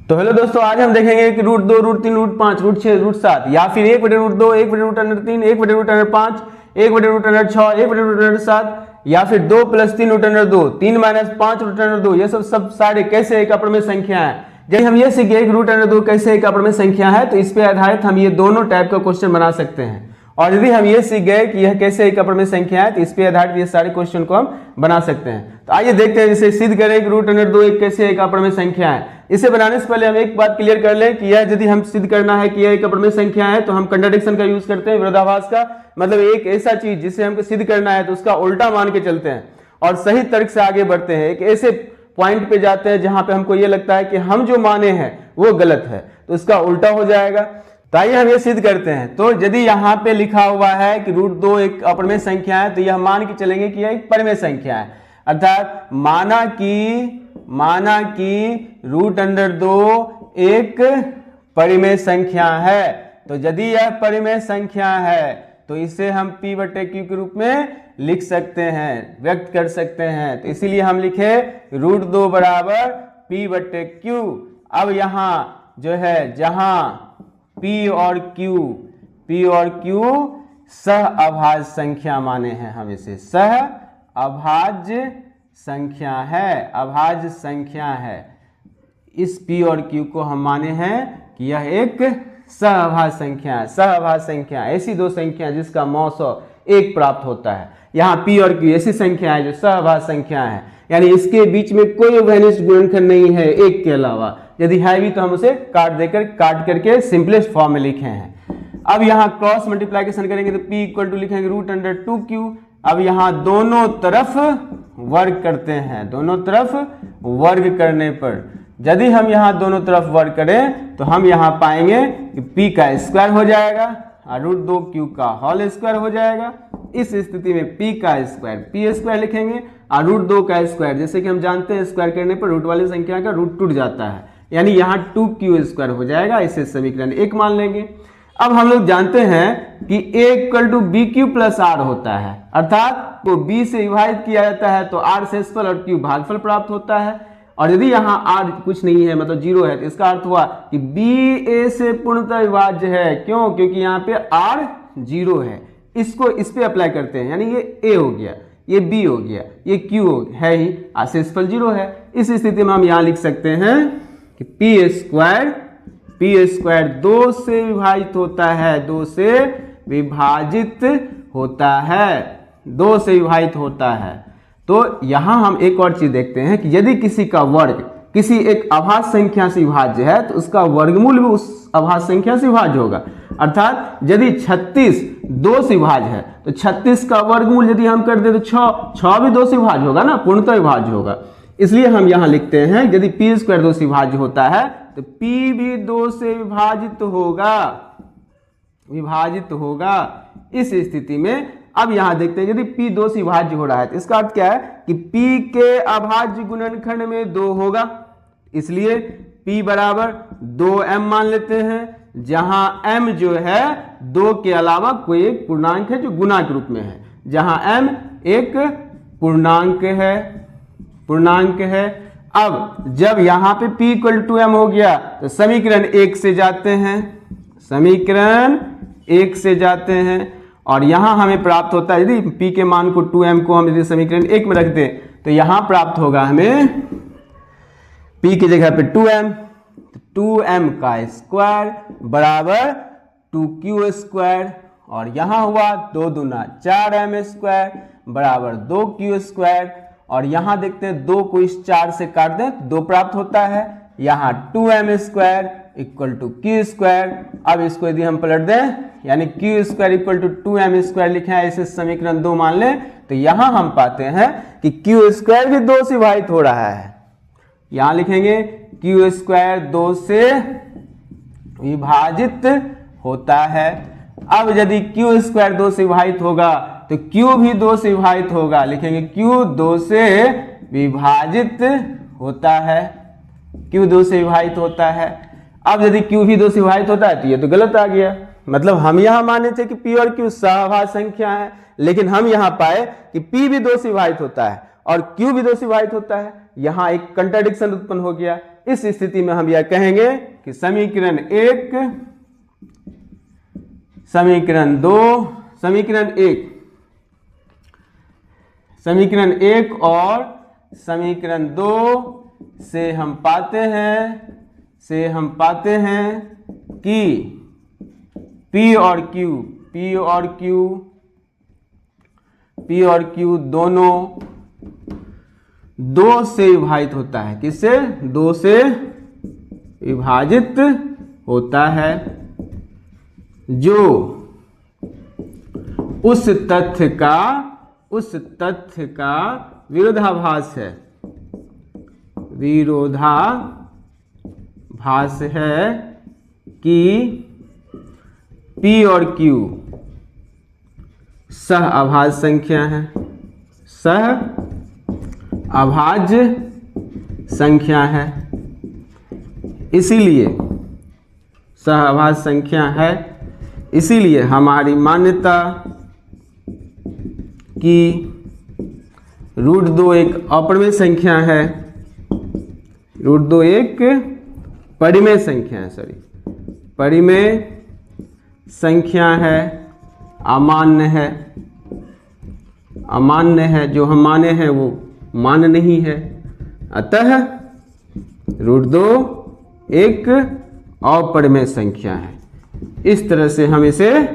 तो हेलो दोस्तों, आज हम देखेंगे कि root 2, root 3, root 5, root 6, root 7 या फिर 1/√2, 1/√3, 1/√5, 1/√6, 1/√7 या फिर 2 + 3 √2, 3 - 5 √2। ये सब सारे कैसे एक अपरिमेय संख्या है। जब हम ये सीखे कि √2 कैसे एक अपरिमेय संख्या है, तो इस पे आधारित हम ये दोनों टाइप का क्वेश्चन बना सकते हैं। और यदि हम ये सीख गए कि यह कैसे एक अपरिमेय संख्या है, तो इस पे आधारित ये सारे क्वेश्चन को हम बना सकते हैं। तो आइए देखते हैं, जैसे सिद्ध करें कि √2 एक कैसे एक अपरिमेय संख्या है। इसे बनाने से पहले हम एक बात क्लियर कर लें कि यह यदि हम सिद्ध करना है कि यह एक अपरिमेय संख्या है, तो हम कंट्राडिक्शन का यूज करते हैं, विरोधाभास का। मतलब एक ऐसा चीज जिसे हमको सिद्ध करना है तो उसका उल्टा मान के चलते हैं और सही तर्क से आगे बढ़ते हैं। एक ऐसे पॉइंट पे जाते हैं जहां पे हमको ये लगता है कि हम जो माने हैं वो गलत है, तो उसका उल्टा हो जाएगा। तो आइए हम ये सिद्ध करते हैं। तो यदि यहाँ पे लिखा हुआ है कि √2 एक अपरिमेय संख्या है, तो यह मान के चलेंगे कि यह एक परिमेय संख्या है। अर्थात माना कि √2 एक परिमेय संख्या है। तो यदि यह परिमेय संख्या है तो इसे हम P/Q के रूप में लिख सकते हैं, व्यक्त कर सकते हैं। तो इसीलिए हम लिखे √2 = P/Q। अब यहाँ जो है जहां P और Q सह अभाज्य संख्या माने हैं, हम इसे सह अभाज्य संख्या है, अभाज्य संख्या है। इस P और Q को हम माने हैं कि यह एक सह अभाज्य संख्या है। सह अभाज्य संख्या ऐसी दो संख्या जिसका मौसो 1 प्राप्त होता है। यहाँ P और Q ऐसी संख्या है जो सह अभाज्य संख्या है, यानी इसके बीच में कोई उभयनिष्ठ गुणनखंड नहीं है एक के अलावा। यदि है भी तो हम उसे काट करके सिंपलेस्ट फॉर्म में लिखे हैं। अब यहाँ क्रॉस मल्टीप्लिकेशन करेंगे तो P = लिखेंगे √2Q। अब यहाँ दोनों तरफ वर्ग करते हैं। दोनों तरफ वर्ग करने पर यदि हम यहाँ दोनों तरफ वर्ग करें तो हम यहाँ पाएंगे कि P का स्क्वायर हो जाएगा और √2Q का होल स्क्वायर हो जाएगा। इस स्थिति में P का स्क्वायर P² लिखेंगे और √2 का स्क्वायर, जैसे कि हम जानते हैं स्क्वायर करने पर रूट वाली संख्या का रूट टूट जाता है, यानी यहाँ 2Q² हो जाएगा। इसे समीकरण 1 मान लेंगे। अब हम लोग जानते हैं कि A = BQ + R होता है, अर्थात को B से विभाजित किया जाता है तो R शेषफल और Q भागफल प्राप्त होता है। और यदि यहाँ R कुछ नहीं है, मतलब 0 है, तो इसका अर्थ हुआ कि B A से पूर्णतः विभाज्य है। क्यों? क्योंकि यहाँ पे R 0 है। इसको इस पे अप्लाई करते हैं, यानी ये A हो गया, ये B हो गया, ये Q है ही, शेषफल 0 है। इस स्थिति में हम यहाँ लिख सकते हैं कि P² 2 से विभाजित होता है, 2 से विभाजित होता है, 2 से विभाजित होता है। तो यहां हम एक और चीज देखते हैं कि यदि किसी का वर्ग किसी एक अभाज्य संख्या से विभाज्य है तो उसका वर्गमूल भी उस अभाज्य संख्या से विभाज्य होगा। अर्थात यदि 36 2 से विभाज्य है तो 36 का वर्गमूल यदि हम कर दे तो 6 भी 2 से विभाज्य होगा ना, पूर्णतः विभाज्य होगा। इसलिए हम यहां लिखते हैं यदि P² 2 से विभाज्य होता है तो P भी 2 से विभाजित होगा। इस स्थिति में अब यहां देखते हैं यदि P 2 से विभाज्य हो रहा है तो इसका अर्थ क्या है कि P के अभाज्य गुणनखंड में 2 होगा। इसलिए P = 2m मान लेते हैं, जहां m जो है 2 के अलावा कोई एक पूर्णांक है जो गुणा के रूप में है, जहां m एक पूर्णांक है। अब जब यहां पे P = 2m हो गया तो समीकरण 1 से जाते हैं और यहां हमें प्राप्त होता है, यदि P के मान को 2m को हम यदि समीकरण 1 में रख दें तो यहां प्राप्त होगा हमें P की जगह पे 2m का स्क्वायर बराबर 2Q² और यहां हुआ 2 दूना 4m² बराबर 2Q²। और यहां देखते हैं 2 को इस 4 से काट दें तो 2 प्राप्त होता है। यहां 2m² = Q²। अब इसको यदि हम पलट दें, यानी Q² = 2m² लिखे हैं, इसे समीकरण 2 मान लें, तो यहां हम पाते हैं कि Q² भी 2 से विभाजित हो रहा है। यहां लिखेंगे Q² 2 से विभाजित होता है। अब यदि Q² 2 से विभाजित होगा तो Q भी 2 से विभाजित होगा। लिखेंगे Q 2 से विभाजित होता है। Q 2 से विभाजित होता है। अब यदि Q भी 2 से विभाजित होता है तो ये तो गलत आ गया। मतलब हम यहां माने थे कि P और Q सहअभाज्य संख्या है, लेकिन हम यहां पाए कि P भी 2 से विभाजित होता है और Q भी 2 से विभाजित होता है। यहां एक कंट्राडिक्शन उत्पन्न हो गया। इस स्थिति में हम यह कहेंगे कि समीकरण 1, समीकरण 2, समीकरण 1 और समीकरण 2 से हम पाते हैं कि P और Q दोनों 2 से विभाजित होता है। किससे? 2 से विभाजित होता है, जो उस तथ्य का विरोधाभास है कि P और Q सह अभाज्य संख्या है, सह अभाज्य संख्या है। इसीलिए सह अभाज्य संख्या है, इसीलिए हमारी मान्यता कि √2 एक अपरिमेय संख्या है, √2 एक परिमेय संख्या है, परिमेय संख्या है, अमान्य है, जो हम माने हैं वो मान्य नहीं है। अतः √2 एक अपरिमेय संख्या है। इस तरह से हम इसे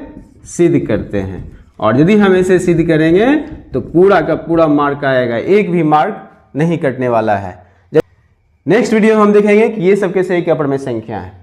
सिद्ध करते हैं, और यदि हम इसे सिद्ध करेंगे तो पूरा का पूरा मार्क आएगा, एक भी मार्क नहीं कटने वाला है। नेक्स्ट वीडियो में हम देखेंगे कि ये सब कैसे एक अपरिमेय संख्या है।